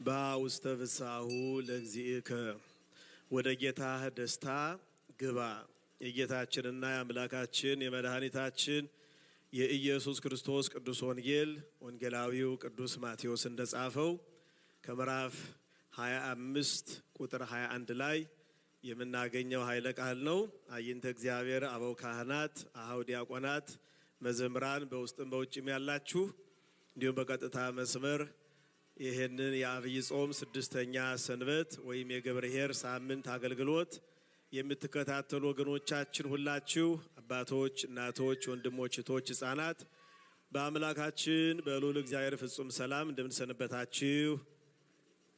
ባውስተ ፍስሐሁ ለእግዚእከ ወደ ጌታህ ደስታ ግባ። የጌታችንና የአምላካችን የመድኃኒታችን የኢየሱስ ክርስቶስ ቅዱስ ወንጌላዊው ቅዱስ ማቴዎስ እንደጻፈው ከምዕራፍ 25 ቁጥር 21 ላይ የምናገኘው ኃይለ ቃል ነው። አይንተ እግዚአብሔር አበው ካህናት፣ አኀው ዲያቆናት፣ መዘምራን በውስጥም በውጭም ያላችሁ እንዲሁም በቀጥታ መስመር ይህንን የአብይ ጾም ስድስተኛ ሰንበት ወይም የገብርኄር ሳምንት አገልግሎት የምትከታተሉ ወገኖቻችን ሁላችሁ አባቶች፣ እናቶች፣ ወንድሞች፣ እህቶች፣ ሕፃናት በአምላካችን በልዑል እግዚአብሔር ፍጹም ሰላም እንደምን ሰነበታችሁ?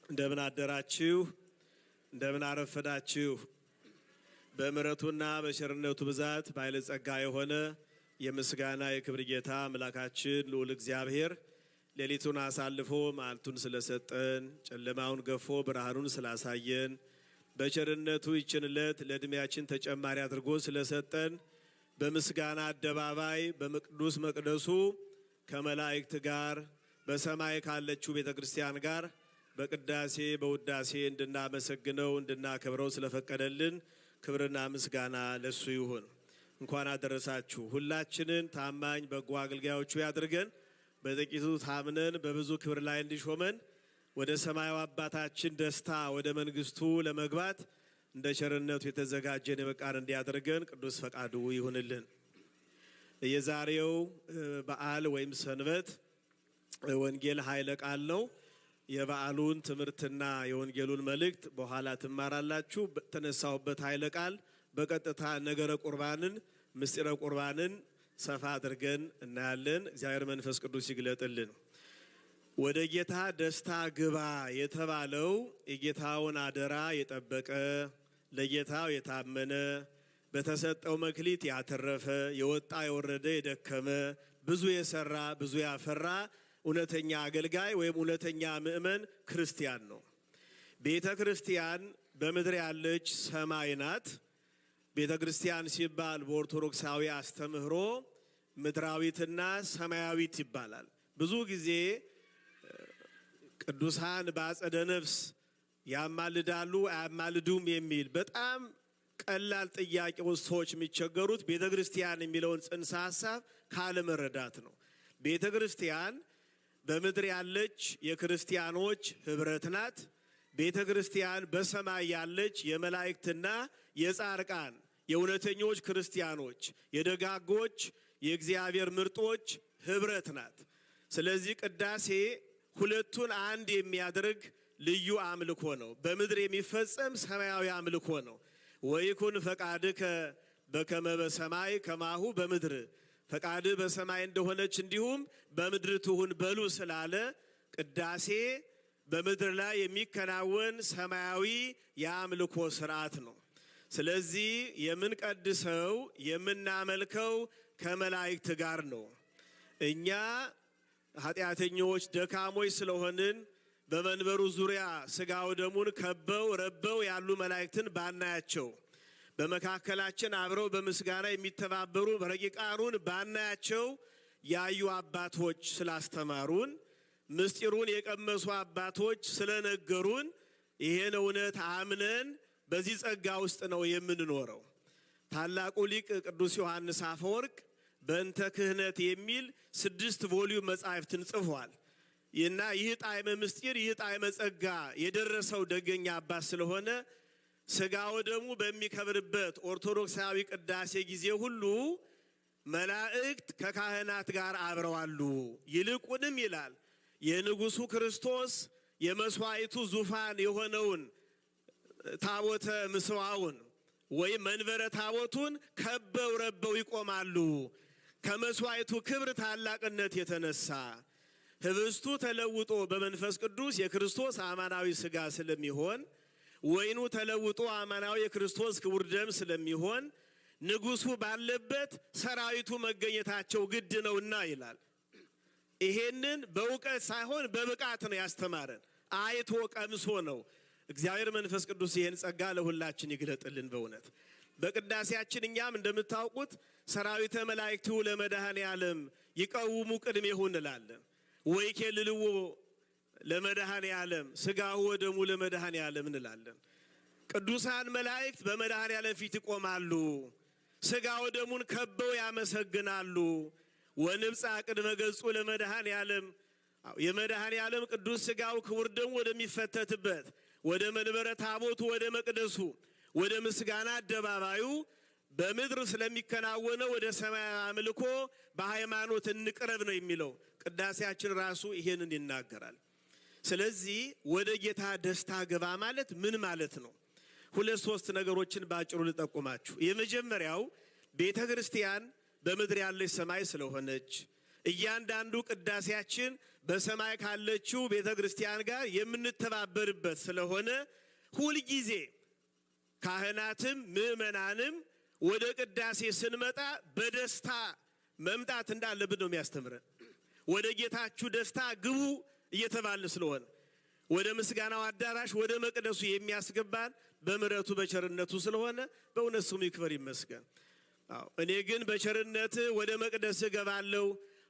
እንደምን አደራችሁ? እንደምን አረፈዳችሁ? በምሕረቱና በቸርነቱ ብዛት ባለጸጋ የሆነ የምስጋና የክብር ጌታ አምላካችን ልዑል እግዚአብሔር ሌሊቱን አሳልፎ መዓልቱን ስለሰጠን፣ ጨለማውን ገፎ ብርሃኑን ስላሳየን፣ በቸርነቱ ይችንለት ለዕድሜያችን ተጨማሪ አድርጎ ስለሰጠን በምስጋና አደባባይ በቅዱስ መቅደሱ ከመላእክት ጋር በሰማይ ካለችው ቤተ ክርስቲያን ጋር በቅዳሴ በውዳሴ እንድናመሰግነው እንድናከብረው ስለፈቀደልን ክብርና ምስጋና ለሱ ይሁን። እንኳን አደረሳችሁ። ሁላችንን ታማኝ በጎ አገልጋዮቹ ያድርገን። በጥቂቱ ታምነን በብዙ ክብር ላይ እንዲሾመን ወደ ሰማያዊ አባታችን ደስታ ወደ መንግስቱ ለመግባት እንደ ቸርነቱ የተዘጋጀን የበቃን እንዲያደርገን ቅዱስ ፈቃዱ ይሁንልን። የዛሬው በዓል ወይም ሰንበት ወንጌል ኃይለ ቃል ነው። የበዓሉን ትምህርትና የወንጌሉን መልእክት በኋላ ትማራላችሁ። ተነሳሁበት ኃይለ ቃል በቀጥታ ነገረ ቁርባንን ምስጢረ ቁርባንን ሰፋ አድርገን እናያለን። እግዚአብሔር መንፈስ ቅዱስ ይግለጥልን። ወደ ጌታ ደስታ ግባ የተባለው የጌታውን አደራ የጠበቀ ለጌታው የታመነ በተሰጠው መክሊት ያተረፈ የወጣ የወረደ የደከመ ብዙ የሰራ ብዙ ያፈራ እውነተኛ አገልጋይ ወይም እውነተኛ ምእመን ክርስቲያን ነው። ቤተ ክርስቲያን በምድር ያለች ሰማይ ናት። ቤተ ክርስቲያን ሲባል በኦርቶዶክሳዊ አስተምህሮ ምድራዊትና ሰማያዊት ይባላል። ብዙ ጊዜ ቅዱሳን በአጸደ ነፍስ ያማልዳሉ አያማልዱም የሚል በጣም ቀላል ጥያቄ ውስጥ ሰዎች የሚቸገሩት ቤተ ክርስቲያን የሚለውን ጽንሰ ሐሳብ ካለመረዳት ነው። ቤተ ክርስቲያን በምድር ያለች የክርስቲያኖች ህብረት ናት። ቤተ ክርስቲያን በሰማይ ያለች የመላእክትና የጻድቃን የእውነተኞች ክርስቲያኖች የደጋጎች የእግዚአብሔር ምርጦች ህብረት ናት። ስለዚህ ቅዳሴ ሁለቱን አንድ የሚያደርግ ልዩ አምልኮ ነው። በምድር የሚፈጸም ሰማያዊ አምልኮ ነው። ወይኩን ፈቃድከ በከመ በሰማይ ከማሁ በምድር፣ ፈቃድህ በሰማይ እንደሆነች እንዲሁም በምድር ትሁን በሉ ስላለ ቅዳሴ በምድር ላይ የሚከናወን ሰማያዊ የአምልኮ ስርዓት ነው። ስለዚህ የምንቀድሰው የምናመልከው ከመላእክት ጋር ነው። እኛ ኃጢአተኞች ደካሞች ስለሆንን በመንበሩ ዙሪያ ስጋው ደሙን ከበው ረበው ያሉ መላእክትን ባናያቸው፣ በመካከላችን አብረው በምስጋና የሚተባበሩ ረቂቃኑን ባናያቸው ያዩ አባቶች ስላስተማሩን ምስጢሩን የቀመሱ አባቶች ስለነገሩን ይሄን እውነት አምነን በዚህ ጸጋ ውስጥ ነው የምንኖረው። ታላቁ ሊቅ ቅዱስ ዮሐንስ አፈወርቅ በእንተ ክህነት የሚል 6 ቮሊዩም መጻሕፍትን ጽፏል። እና ይህ ጣዕመ ምስጢር ይህ ጣዕመ ጸጋ የደረሰው ደገኛ አባት ስለሆነ ስጋው ደሙ በሚከብርበት ኦርቶዶክሳዊ ቅዳሴ ጊዜ ሁሉ መላእክት ከካህናት ጋር አብረዋሉ። ይልቁንም ይላል የንጉሱ ክርስቶስ የመስዋዕቱ ዙፋን የሆነውን ታቦተ ምስዋውን ወይም መንበረ ታቦቱን ከበው ረበው ይቆማሉ። ከመስዋዕቱ ክብር ታላቅነት የተነሳ ህብስቱ ተለውጦ በመንፈስ ቅዱስ የክርስቶስ አማናዊ ስጋ ስለሚሆን፣ ወይኑ ተለውጦ አማናዊ የክርስቶስ ክቡር ደም ስለሚሆን ንጉሱ ባለበት ሰራዊቱ መገኘታቸው ግድ ነውና ይላል። ይሄንን በእውቀት ሳይሆን በብቃት ነው ያስተማረን። አይቶ ቀምሶ ነው። እግዚአብሔር መንፈስ ቅዱስ ይሄን ጸጋ ለሁላችን ይግለጥልን። በእውነት በቅዳሴያችን እኛም እንደምታውቁት ሰራዊተ መላእክቱ ለመድኃኔ ዓለም ይቀውሙ ቅድሜሁ እንላለን። ወይኬልልዎ ለመድኃኔ ዓለም ሥጋሁ ወደሙ ለመድኃኔ ዓለም እንላለን። ቅዱሳን መላእክት በመድኃኔ ዓለም ፊት ይቆማሉ። ሥጋ ወደሙን ከበው ያመሰግናሉ። ወንብጻ ቅድመ ገጹ ለመድኃኔ ዓለም የመድኃኔ ዓለም ቅዱስ ሥጋው ክቡር ደሙ ወደሚፈተትበት ወደ መንበረ ታቦቱ ወደ መቅደሱ ወደ ምስጋና አደባባዩ በምድር ስለሚከናወነው ወደ ሰማያዊ አምልኮ በሃይማኖት እንቅረብ ነው የሚለው። ቅዳሴያችን ራሱ ይሄንን ይናገራል። ስለዚህ ወደ ጌታ ደስታ ገባ ማለት ምን ማለት ነው? ሁለት ሶስት ነገሮችን ባጭሩ ልጠቁማችሁ። የመጀመሪያው ቤተ ክርስቲያን በምድር ያለች ሰማይ ስለሆነች እያንዳንዱ ቅዳሴያችን በሰማይ ካለችው ቤተ ክርስቲያን ጋር የምንተባበርበት ስለሆነ ሁልጊዜ ካህናትም ምእመናንም ወደ ቅዳሴ ስንመጣ በደስታ መምጣት እንዳለብን ነው የሚያስተምረን። ወደ ጌታችሁ ደስታ ግቡ እየተባለ ስለሆነ ወደ ምስጋናው አዳራሽ ወደ መቅደሱ የሚያስገባን በምሕረቱ በቸርነቱ ስለሆነ በእውነት ስሙ ይክበር ይመስገን። እኔ ግን በቸርነት ወደ መቅደስ እገባለሁ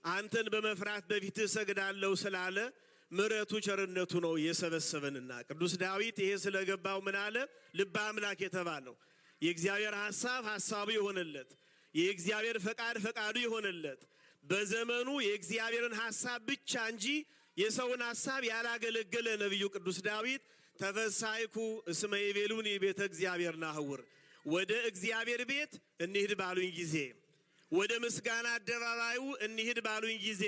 አንተን በመፍራት በፊትህ እሰግዳለሁ ስላለ ምሕረቱ ቸርነቱ ነው የሰበሰበንና ቅዱስ ዳዊት ይሄ ስለገባው ምን አለ? ልበ አምላክ የተባለው የእግዚአብሔር ሐሳብ ሐሳቡ የሆነለት የእግዚአብሔር ፈቃድ ፈቃዱ የሆነለት በዘመኑ የእግዚአብሔርን ሐሳብ ብቻ እንጂ የሰውን ሐሳብ ያላገለገለ ነቢዩ ቅዱስ ዳዊት ተፈሳይኩ እስመ ይቤሉኒ ቤተ እግዚአብሔር ናህውር ወደ እግዚአብሔር ቤት እንሂድ ባሉኝ ጊዜ ወደ ምስጋና አደባባዩ እንሂድ ባሉኝ ጊዜ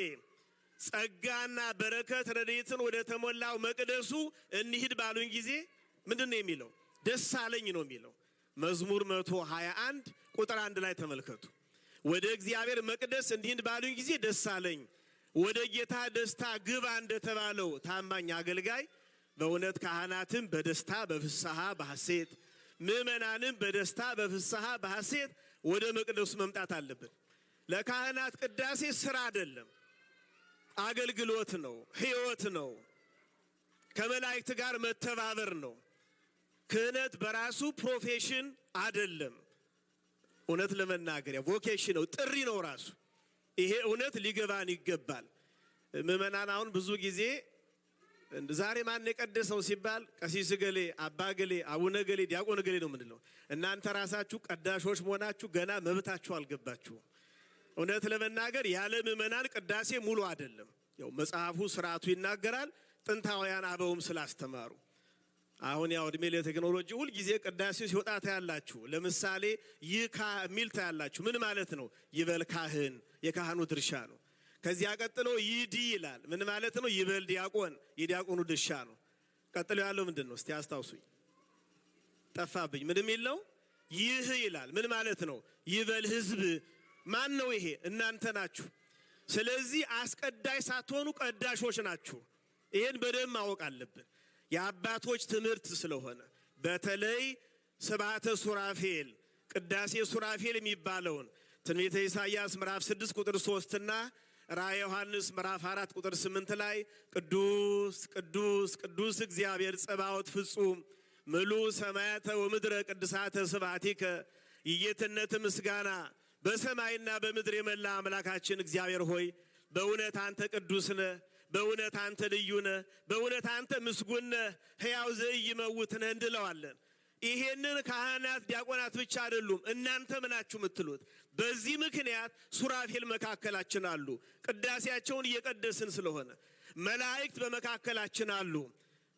ጸጋና በረከት ረድኤትን ወደ ተሞላው መቅደሱ እንሂድ ባሉኝ ጊዜ ምንድነው የሚለው? ደስ አለኝ ነው የሚለው። መዝሙር 121 ቁጥር 1 ላይ ተመልከቱ። ወደ እግዚአብሔር መቅደስ እንሂድ ባሉኝ ጊዜ ደስ አለኝ። ወደ ጌታ ደስታ ግባ እንደተባለው ታማኝ አገልጋይ በእውነት ካህናትም በደስታ በፍስሐ በሐሴት ምእመናንም በደስታ በፍስሐ በሐሴት ወደ መቅደሱ መምጣት አለብን። ለካህናት ቅዳሴ ስራ አይደለም፣ አገልግሎት ነው፣ ሕይወት ነው፣ ከመላእክት ጋር መተባበር ነው። ክህነት በራሱ ፕሮፌሽን አይደለም። እውነት ለመናገር ቮኬሽን ነው፣ ጥሪ ነው ራሱ። ይሄ እውነት ሊገባን ይገባል። ምእመናን አሁን ብዙ ጊዜ ዛሬ ማን የቀደሰው ሲባል ቀሲስ ገሌ፣ አባ ገሌ፣ አቡነ ገሌ፣ ዲያቆን ገሌ ነው የምንለው። እናንተ ራሳችሁ ቀዳሾች መሆናችሁ ገና መብታችሁ አልገባችሁም። እውነት ለመናገር ያለ ምእመናን ቅዳሴ ሙሉ አይደለም። ያው መጽሐፉ ስርዓቱ ይናገራል፣ ጥንታውያን አበውም ስላስተማሩ። አሁን ያው እድሜ ለቴክኖሎጂ ሁል ጊዜ ቅዳሴ ሲወጣ ታያላችሁ። ለምሳሌ ይካ ሚል ታያላችሁ። ምን ማለት ነው? ይበል ካህን፣ የካህኑ ድርሻ ነው። ከዚያ ቀጥሎ ይዲ ይላል። ምን ማለት ነው? ይበል ዲያቆን፣ የዲያቆኑ ድርሻ ነው። ቀጥሎ ያለው ምንድን ነው? እስቲ አስታውሱኝ፣ ጠፋብኝ። ምን የሚል ነው? ይህ ይላል። ምን ማለት ነው? ይበል ህዝብ። ማን ነው ይሄ? እናንተ ናችሁ። ስለዚህ አስቀዳሽ ሳትሆኑ ቀዳሾች ናችሁ። ይሄን በደንብ ማወቅ አለብን። የአባቶች ትምህርት ስለሆነ በተለይ ስብሐተ ሱራፌል ቅዳሴ ሱራፌል የሚባለውን ትንቢተ ኢሳይያስ ምዕራፍ 6 ቁጥር 3 እና ራዕየ ዮሐንስ ምዕራፍ 4 ቁጥር 8 ላይ ቅዱስ ቅዱስ ቅዱስ እግዚአብሔር ጸባዖት ፍጹም ምሉእ ሰማያተ ወምድረ ቅድሳተ ስብሐቲከ የጌትነት ምስጋና በሰማይና በምድር የመላ አምላካችን እግዚአብሔር ሆይ በእውነት አንተ ቅዱስ ነህ፣ በእውነት አንተ ልዩ ነህ፣ በእውነት አንተ ምስጉን ነህ፣ ሕያው ዘኢይመውት ነህ እንለዋለን። ይሄንን ካህናት ዲያቆናት ብቻ አይደሉም፣ እናንተም ናችሁ የምትሉት። በዚህ ምክንያት ሱራፌል መካከላችን አሉ፣ ቅዳሴያቸውን እየቀደስን ስለሆነ። መላእክት በመካከላችን አሉ።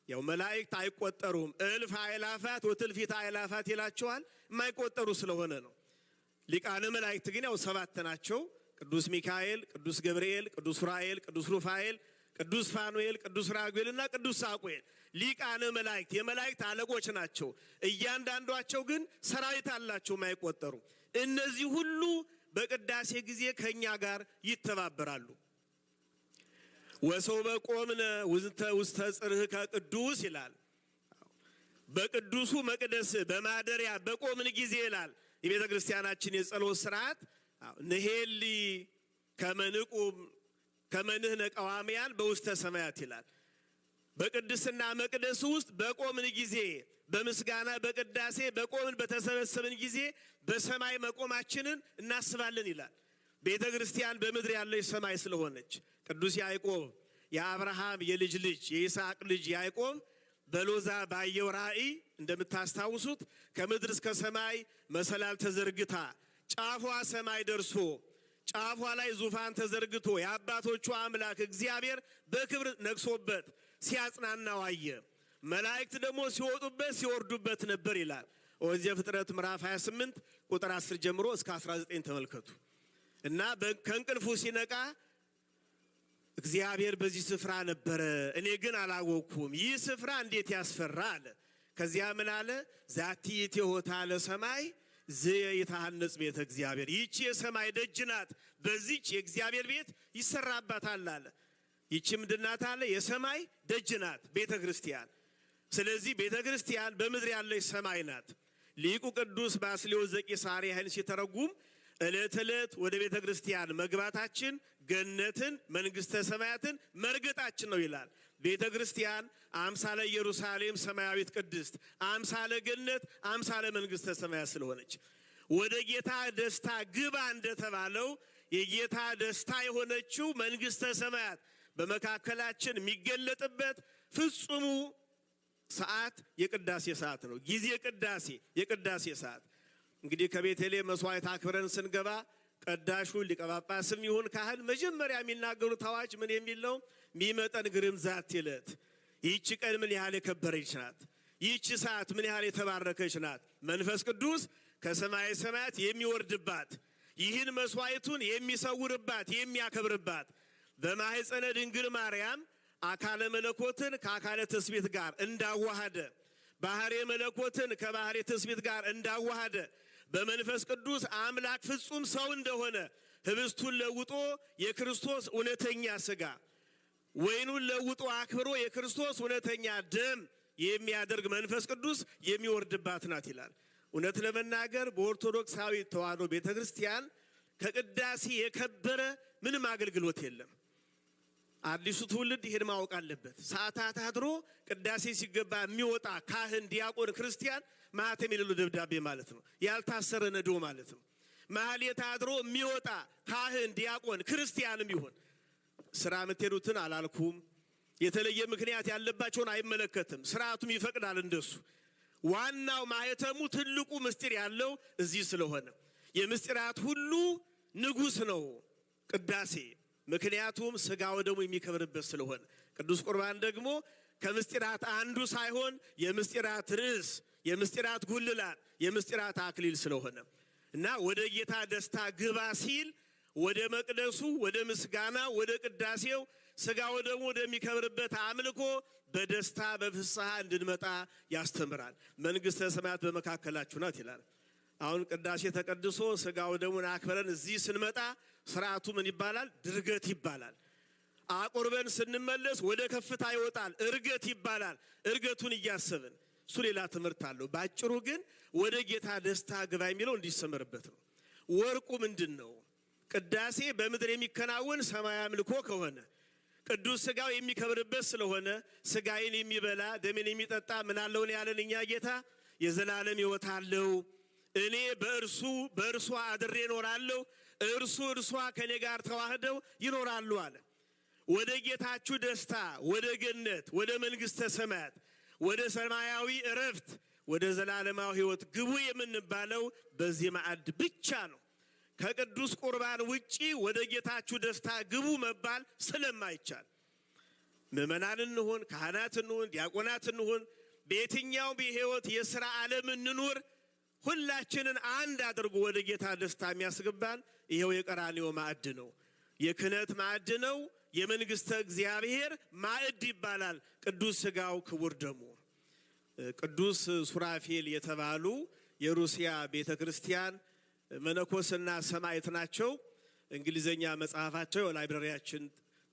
ያው መላእክት አይቆጠሩም፣ እልፍ አእላፋት ወትልፊት አእላፋት ይላቸዋል፣ የማይቆጠሩ ስለሆነ ነው። ሊቃነ መላእክት ግን ያው 7 ናቸው። ቅዱስ ሚካኤል፣ ቅዱስ ገብርኤል፣ ቅዱስ ኡራኤል፣ ቅዱስ ሩፋኤል፣ ቅዱስ ፋኑኤል፣ ቅዱስ ራጉኤል እና ቅዱስ ሳቁኤል ሊቃነ መላእክት የመላእክት አለቆች ናቸው። እያንዳንዷቸው ግን ሰራዊት አላቸው የማይቆጠሩ። እነዚህ ሁሉ በቅዳሴ ጊዜ ከኛ ጋር ይተባበራሉ። ወሰው በቆምነ ውስተ ጽርሕከ ቅዱስ ይላል። በቅዱሱ መቅደስ በማደሪያ በቆምን ጊዜ ይላል የቤተ ክርስቲያናችን የጸሎት ስርዓት ንሄሊ ከመንቁም ከመንህነ ቀዋሚያን በውስተ ሰማያት ይላል። በቅድስና መቅደስ ውስጥ በቆምን ጊዜ በምስጋና በቅዳሴ በቆምን በተሰበሰብን ጊዜ በሰማይ መቆማችንን እናስባለን ይላል። ቤተ ክርስቲያን በምድር ያለች ሰማይ ስለሆነች ቅዱስ ያዕቆብ የአብርሃም የልጅ ልጅ የይስሐቅ ልጅ ያዕቆብ በሎዛ ባየው ራእይ እንደምታስታውሱት ከምድር እስከ ሰማይ መሰላል ተዘርግታ ጫፏ ሰማይ ደርሶ ጫፏ ላይ ዙፋን ተዘርግቶ የአባቶቹ አምላክ እግዚአብሔር በክብር ነግሶበት ሲያጽናናው አየ። መላእክት ደግሞ ሲወጡበት ሲወርዱበት ነበር ይላል። ኦሪት ዘፍጥረት ምዕራፍ 28 ቁጥር 10 ጀምሮ እስከ 19 ተመልከቱ። እና ከእንቅልፉ ሲነቃ እግዚአብሔር በዚህ ስፍራ ነበረ፣ እኔ ግን አላወቅኩም። ይህ ስፍራ እንዴት ያስፈራ አለ። ከዚያ ምን አለ? ዛቲ ይእቲ ለሰማይ ዘየታሐነጽ ቤተ እግዚአብሔር። ይህች የሰማይ ደጅ ናት፣ በዚች የእግዚአብሔር ቤት ይሰራባታል አለ። ይህች ምንድን ናት አለ? የሰማይ ደጅ ናት ቤተ ክርስቲያን። ስለዚህ ቤተ ክርስቲያን በምድር ያለች ሰማይ ናት። ሊቁ ቅዱስ ባስልዮስ ዘቂሳርያ ይህን ሲተረጉም ዕለት ዕለት ወደ ቤተ ክርስቲያን መግባታችን ገነትን መንግሥተ ሰማያትን መርገጣችን ነው ይላል። ቤተ ክርስቲያን አምሳለ ኢየሩሳሌም ሰማያዊት ቅድስት፣ አምሳለ ገነት፣ አምሳለ መንግሥተ ሰማያት ስለሆነች ወደ ጌታ ደስታ ግባ እንደተባለው የጌታ ደስታ የሆነችው መንግሥተ ሰማያት በመካከላችን የሚገለጥበት ፍጹሙ ሰዓት የቅዳሴ ሰዓት ነው። ጊዜ ቅዳሴ የቅዳሴ ሰዓት እንግዲህ ከቤተልሔም መስዋዕት አክብረን ስንገባ ቀዳሹ ሊቀ ጳጳስም ይሁን ካህን መጀመሪያ የሚናገሩት አዋጅ ምን የሚል ነው? ሚመጠን ግርም ዛት ይለት። ይህች ቀን ምን ያህል የከበረች ናት! ይህች ሰዓት ምን ያህል የተባረከች ናት! መንፈስ ቅዱስ ከሰማይ ሰማያት የሚወርድባት፣ ይህን መስዋዕቱን የሚሰውርባት የሚያከብርባት፣ በማኅፀነ ድንግል ማርያም አካለ መለኮትን ከአካለ ትስብእት ጋር እንዳዋሃደ፣ ባህሬ መለኮትን ከባህሬ ትስብእት ጋር እንዳዋሃደ፣ በመንፈስ ቅዱስ አምላክ ፍጹም ሰው እንደሆነ ህብስቱን ለውጦ የክርስቶስ እውነተኛ ሥጋ፣ ወይኑን ለውጦ አክብሮ የክርስቶስ እውነተኛ ደም የሚያደርግ መንፈስ ቅዱስ የሚወርድባት ናት ይላል። እውነት ለመናገር በኦርቶዶክሳዊ ተዋሕዶ ቤተ ክርስቲያን ከቅዳሴ የከበረ ምንም አገልግሎት የለም። አዲሱ ትውልድ ይሄን ማወቅ አለበት። ሰዓታት አድሮ ቅዳሴ ሲገባ የሚወጣ ካህን፣ ዲያቆን፣ ክርስቲያን ማኅተም የሌለው ደብዳቤ ማለት ነው። ያልታሰረ ነዶ ማለት ነው። ማህሌት አድሮ የሚወጣ ካህን፣ ዲያቆን፣ ክርስቲያንም ይሁን ስራ የምትሄዱትን አላልኩም። የተለየ ምክንያት ያለባቸውን አይመለከትም። ስርዓቱም ይፈቅዳል እንደሱ። ዋናው ማኅተሙ ትልቁ ምስጢር ያለው እዚህ ስለሆነ የምስጢራት ሁሉ ንጉሥ ነው ቅዳሴ። ምክንያቱም ሥጋ ወደሙ የሚከብርበት ስለሆነ ቅዱስ ቁርባን ደግሞ ከምስጢራት አንዱ ሳይሆን የምስጢራት ርዕስ፣ የምስጢራት ጉልላት፣ የምስጢራት አክሊል ስለሆነ እና ወደ ጌታ ደስታ ግባ ሲል ወደ መቅደሱ፣ ወደ ምስጋና፣ ወደ ቅዳሴው ሥጋ ወደሙ ወደሚከብርበት አምልኮ በደስታ በፍስሐ እንድንመጣ ያስተምራል። መንግሥተ ሰማያት በመካከላችሁ ናት ይላል። አሁን ቅዳሴ ተቀድሶ ሥጋ ወደሙን አክብረን እዚህ ስንመጣ ስርዓቱ ምን ይባላል? ድርገት ይባላል። አቁርበን ስንመለስ ወደ ከፍታ ይወጣል፣ እርገት ይባላል። እርገቱን እያሰብን እሱ ሌላ ትምህርት አለው። ባጭሩ ግን ወደ ጌታ ደስታ ግባ የሚለው እንዲሰመርበት ነው። ወርቁ ምንድን ነው? ቅዳሴ በምድር የሚከናወን ሰማያዊ አምልኮ ከሆነ ቅዱስ ሥጋው የሚከብርበት ስለሆነ ሥጋዬን የሚበላ ደሜን የሚጠጣ ምን አለውን ያለን እኛ ጌታ የዘላለም ሕይወት አለው፣ እኔ በእርሷ አድሬ እኖራለሁ፣ እርሷ ከኔ ጋር ተዋህደው ይኖራሉ አለ። ወደ ጌታችሁ ደስታ፣ ወደ ገነት፣ ወደ መንግሥተ ሰማያት፣ ወደ ሰማያዊ እረፍት፣ ወደ ዘላለማዊ ሕይወት ግቡ የምንባለው በዚህ ማዕድ ብቻ ነው። ከቅዱስ ቁርባን ውጪ ወደ ጌታችሁ ደስታ ግቡ መባል ስለማይቻል ምእመናን እንሁን፣ ካህናት እንሁን፣ ዲያቆናት እንሁን፣ በየትኛውም የሕይወት የሥራ ዓለም እንኑር፣ ሁላችንን አንድ አድርጎ ወደ ጌታ ደስታ የሚያስገባን ይኸው የቀራንዮ ማዕድ ነው። የክህነት ማዕድ ነው። የመንግሥተ እግዚአብሔር ማዕድ ይባላል። ቅዱስ ሥጋው ክቡር ደሙ። ቅዱስ ሱራፌል የተባሉ የሩሲያ ቤተ ክርስቲያን መነኮስና ሰማዕት ናቸው። እንግሊዘኛ መጽሐፋቸው ላይብረሪያችን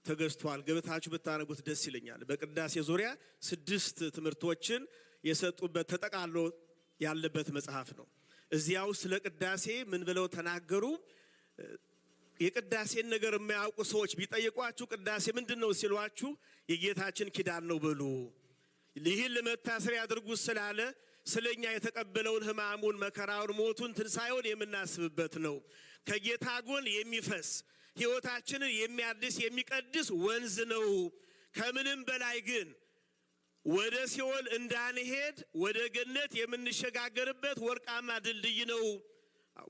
ተገዝቷል። ገብታችሁ ብታነቡት ደስ ይለኛል። በቅዳሴ ዙሪያ 6 ትምህርቶችን የሰጡበት ተጠቃሎ ያለበት መጽሐፍ ነው። እዚያው ስለ ቅዳሴ ምን ብለው ተናገሩ? የቅዳሴን ነገር የማያውቁ ሰዎች ቢጠይቋችሁ ቅዳሴ ምንድነው ሲሏችሁ የጌታችን ኪዳን ነው በሉ። ይህን ለመታሰብ ያድርጉት ስላለ ስለኛ የተቀበለውን ሕማሙን፣ መከራውን፣ ሞቱን፣ ትንሣኤውን የምናስብበት ነው። ከጌታ ጎን የሚፈስ ሕይወታችንን የሚያድስ የሚቀድስ ወንዝ ነው። ከምንም በላይ ግን ወደ ሲኦል እንዳንሄድ ወደ ገነት የምንሸጋገርበት ወርቃማ ድልድይ ነው።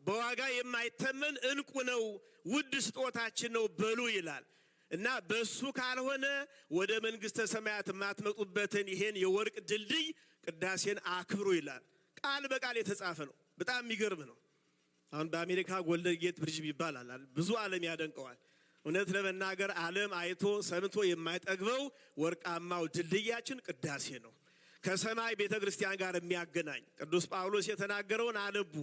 በዋጋ የማይተመን እንቁ ነው። ውድ ስጦታችን ነው በሉ ይላል እና በሱ ካልሆነ ወደ መንግስተ ሰማያት የማትመጡበትን ይሄን የወርቅ ድልድይ ቅዳሴን አክብሩ ይላል። ቃል በቃል የተጻፈ ነው። በጣም የሚገርም ነው። አሁን በአሜሪካ ጎልደን ጌት ብሪጅ ይባላል። ብዙ ዓለም ያደንቀዋል። እውነት ለመናገር ዓለም አይቶ ሰምቶ የማይጠግበው ወርቃማው ድልድያችን ቅዳሴ ነው። ከሰማይ ቤተክርስቲያን ጋር የሚያገናኝ ቅዱስ ጳውሎስ የተናገረውን አነቡ።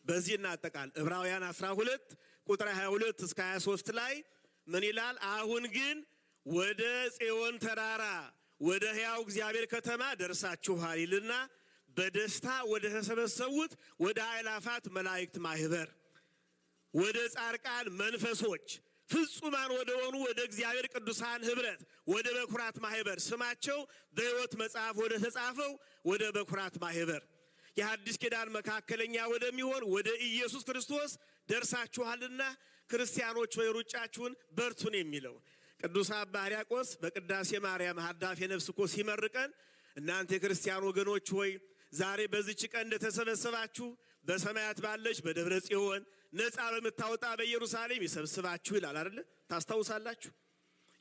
በዚህ እናጠቃል። ዕብራውያን 12 ቁጥር 22 እስከ 23 ላይ ምን ይላል? አሁን ግን ወደ ጽዮን ተራራ ወደ ሕያው እግዚአብሔር ከተማ ደርሳችኋል ይልና በደስታ ወደ ተሰበሰቡት ወደ አእላፋት መላእክት ማህበር ወደ ጻድቃን መንፈሶች ፍጹማን ወደ ሆኑ ወደ እግዚአብሔር ቅዱሳን ህብረት ወደ በኩራት ማህበር ስማቸው በሕይወት መጽሐፍ ወደ ተጻፈው ወደ በኩራት ማህበር የሐዲስ ኪዳን መካከለኛ ወደሚሆን ወደ ኢየሱስ ክርስቶስ ደርሳችኋልና ክርስቲያኖች ወይ ሩጫችሁን በርቱን የሚለው ቅዱስ አባ ሕርያቆስ በቅዳሴ ማርያም ሀዳፌ ነፍስ እኮ ሲመርቀን እናንተ የክርስቲያን ወገኖች ሆይ ዛሬ በዚች ቀን እንደተሰበሰባችሁ በሰማያት ባለች በደብረ ጽዮን ነፃ በምታወጣ በኢየሩሳሌም ይሰብስባችሁ ይላል አይደል? ታስታውሳላችሁ?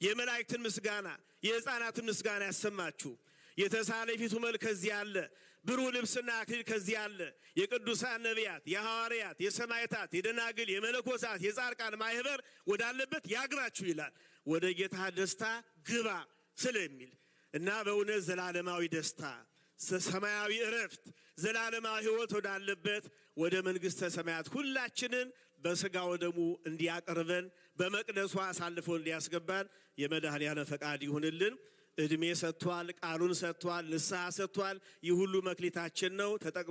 የመላእክትን ምስጋና የሕፃናትን ምስጋና ያሰማችሁ። የተሳለ ፊቱ መልክ ከዚህ አለ፣ ብሩህ ልብስና አክሊል ከዚህ አለ። የቅዱሳን ነቢያት፣ የሐዋርያት፣ የሰማዕታት፣ የደናግል፣ የመነኮሳት፣ የጻድቃን ማህበር ወዳለበት ያግባችሁ ይላል። ወደ ጌታ ደስታ ግባ ስለሚል እና በእውነት ዘላለማዊ ደስታ ሰማያዊ እረፍት ዘላለማዊ ሕይወት ወዳለበት ወደ መንግስተ ሰማያት ሁላችንን በስጋ ወደሙ እንዲያቀርበን በመቅደሱ አሳልፎ እንዲያስገባን የመድኃኔዓለም ፈቃድ ይሁንልን። እድሜ ሰጥቷል፣ ቃሉን ሰጥቷል፣ ንስሐ ሰጥቷል። ይህ ሁሉ መክሊታችን ነው። ተጠቅመን